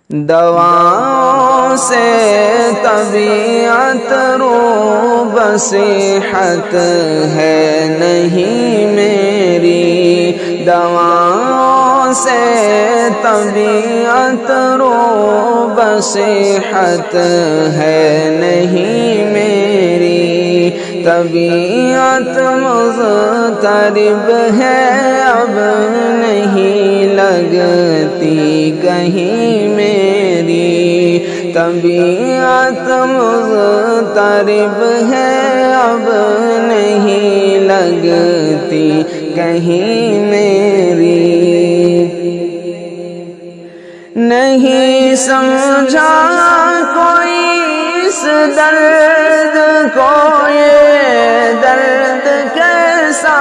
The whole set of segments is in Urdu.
دواؤں سے طبیعت روب صحت ہے نہیں میری، دواؤں سے طبیعت روب صحت ہے نہیں میری، طبیعت مضطرب ہے اب نہیں لگتی کہیں میری، طبیعت مضطرب ہے اب نہیں لگتی کہیں میری۔ نہیں سمجھا کوئی اس درد کو یہ درد کیسا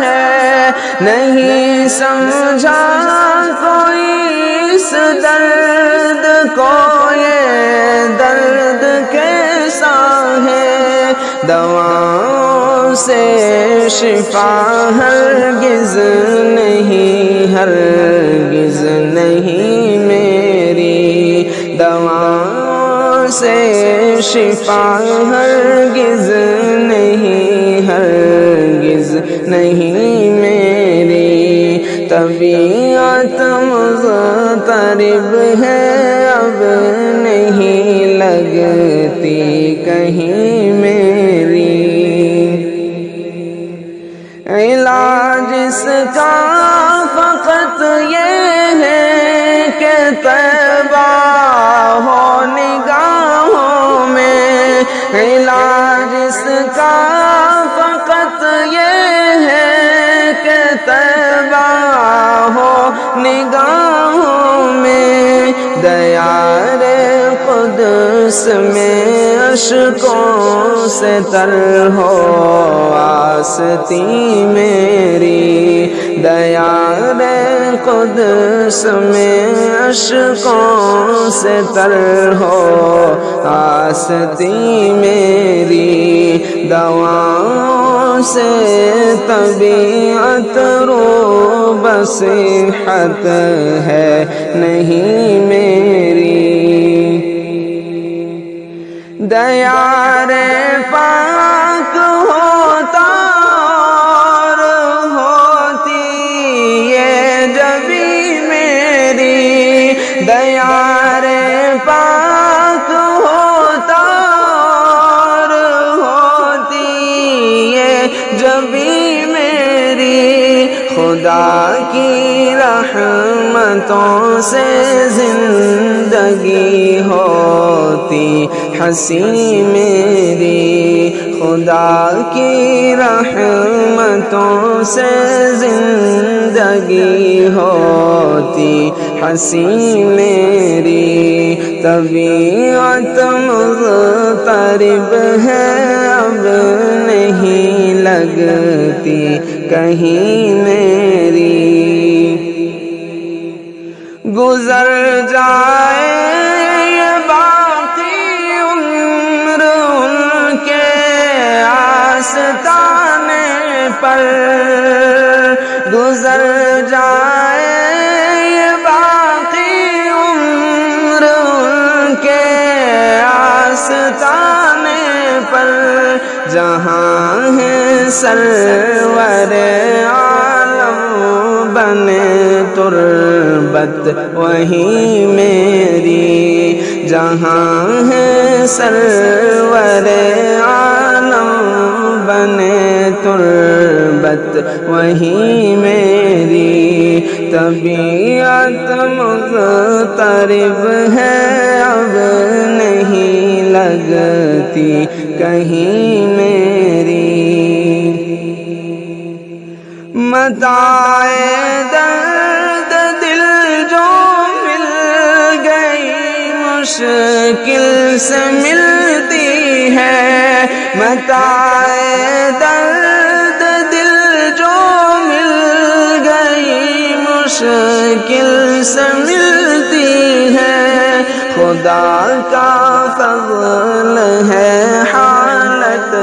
ہے، نہیں سمجھا کوئی اس درد کو یہ درد کیسا ہے، دواؤں سے شفا ہرگز نہیں ہرگز نہیں میری، دواؤں سے شفا ہرگز نہیں ہرگز نہیں میری، طبیعت مضطرب ہے اب نہیں لگتی کہیں میری، علاج اس کا فقط یہ ہے کہ طیبہ ہو نگاہوں میں، علاج اس کا فقط یہ ہے کہ طیبہ ہو نگاہوں میں، دیار قدس میں اشکوں سے تر ہو آستی میری، دیار قدس میں اشکوں سے تر ہو آستی میری، دواؤں سے طبیعت روب صحت ہے نہیں میری، دیار پاک ہوتا اور ہوتی یہ جبی میری، دیار پاک ہوتا اور ہوتی یہ جبی میری، خدا کی رحمتوں سے زندگی ہوتی ہنسی میری، خدا کی رحمتوں سے زندگی ہوتی ہنسی میری، طبیعت مضطرب ہے اب نہیں لگتی کہیں میری، گزر جائے یہ باقی عمر ان کے آستانے پر، گزر جائے یہ باقی عمر ان کے آستانے پر، جہاں ہے سرور عالم بنے تربت وہیں میری، جہاں ہے سرور عالم بنے تربت وہیں میری، طبیعت مضطرب ہے اب نہیں لگتی کہیں میری، متاع درد دل جو مل گئی مشکل سے ملتی ہے، متاع درد دل جو مل گئی مشکل سے ملتی ہے، خدا کا فضل ہے حالت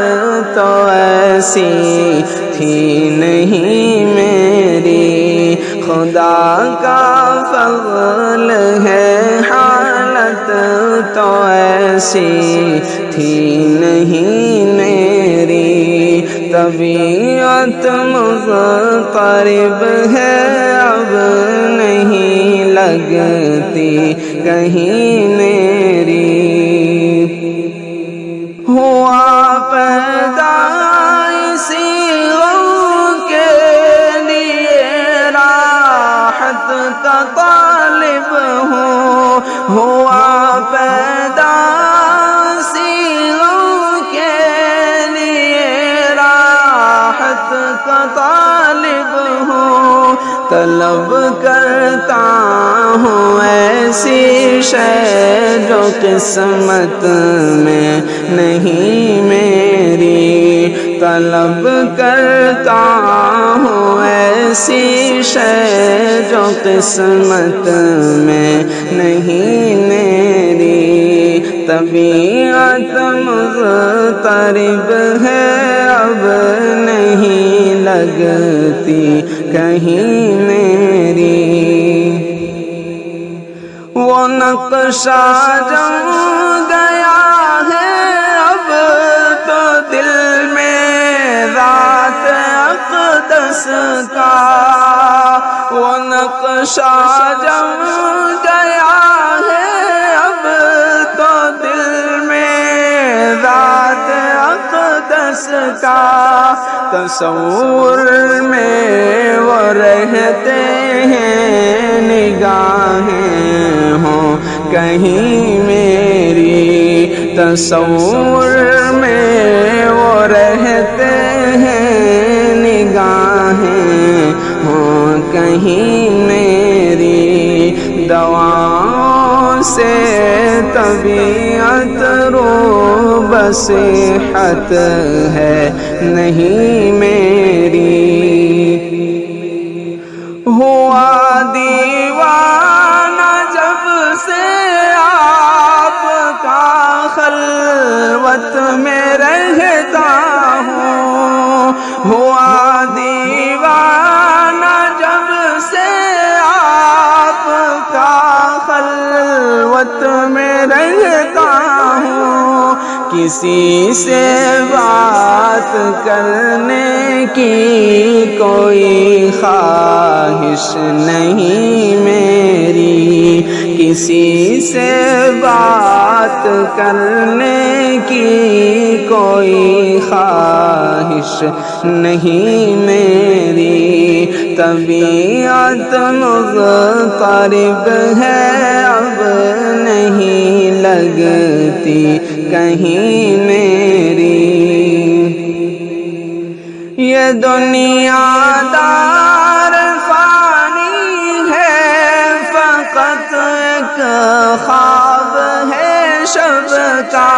تو ایسی تھی نہیں میری، خدا کا فضل ہے تو ایسی تھی نہیں میری، طبیعت مضطرب ہے اب نہیں لگتی کہیں میری۔ ہوا پیدا اسی غم کے لیے راحت کا طالب ہوں، ہوا پیدا اسی غم کے لیے راحت کا طالب ہوں، طلب کرتا ہوں ایسی شے جو قسمت میں نہیں میری، طلب کرتا ہوں ایسی شے جو قسمت میں نہیں میری، طبیعت مضطرب ہے اب نہیں لگتی کہیں میری۔ وہ نقشہ جم گیا ہے اب تو دل میں ذات اقدس کا، وہ نقشہ جم گیا ہے اب تو دل میں ذات اقدس کا، تصور میں وہ رہتے ہیں نگاہیں ہوں کہیں میری، تصور میں وہ رہتے ہیں نگاہیں ہوں کہیں میری، دواؤں سے طبیعت رو بصیحت ہے نہیں میری، ہوا دیوانہ جب سے آپ کا خلوت میں رہتا ہوں، ہوا دیوانہ جب سے آپ کا خلوت میں رہتا ہوں، کسی سے بات کرنے کی کوئی خواہش نہیں میری، کسی سے بات کرنے کی کوئی خواہش نہیں میری، طبیعت مضطرب ہے اب نہیں لگتی کہیں میری، یہ دنیا دار فانی ہے فقط ایک خواب ہے شب کا،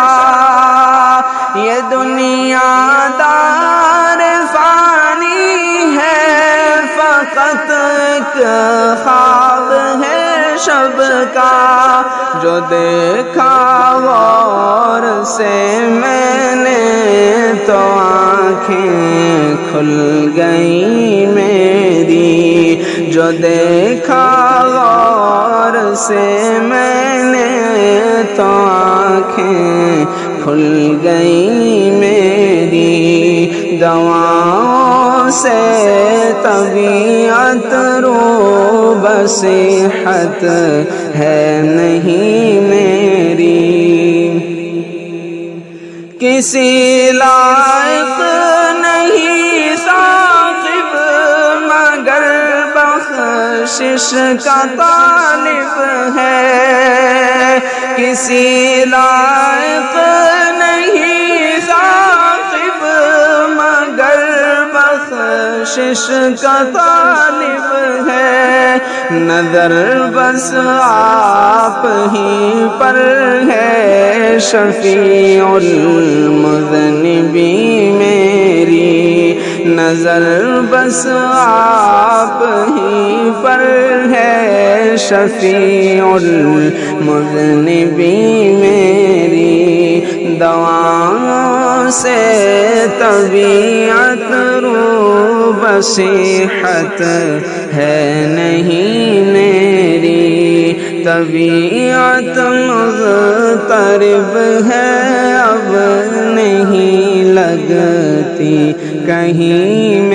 یہ دنیا دار فانی ہے فقط ایک خواب ہے شب کا، جو دیکھا غور سے میں نے تو آنکھیں کھل گئی میری، جو دیکھا غور سے میں نے تو آنکھیں کھل گئی میری، دواؤں سے طبیعت رو بصیحت ہے نہیں میری، کسی لائق نہیں ثاقب مگر بخشش کا طالب ہے، کسی لائق نہیں ثاقب مگر بخشش کا طالب ہے، نظر بس آپ ہی پر ہے شفیع المذنبین میری، نظر بس آپ ہی پر ہے شفیع المذنبین میری، دواؤں سے طبیعت رو بصیحت ہے نہیں میری، طبیعت مضطرب ہے اب نہیں لگتی کہیں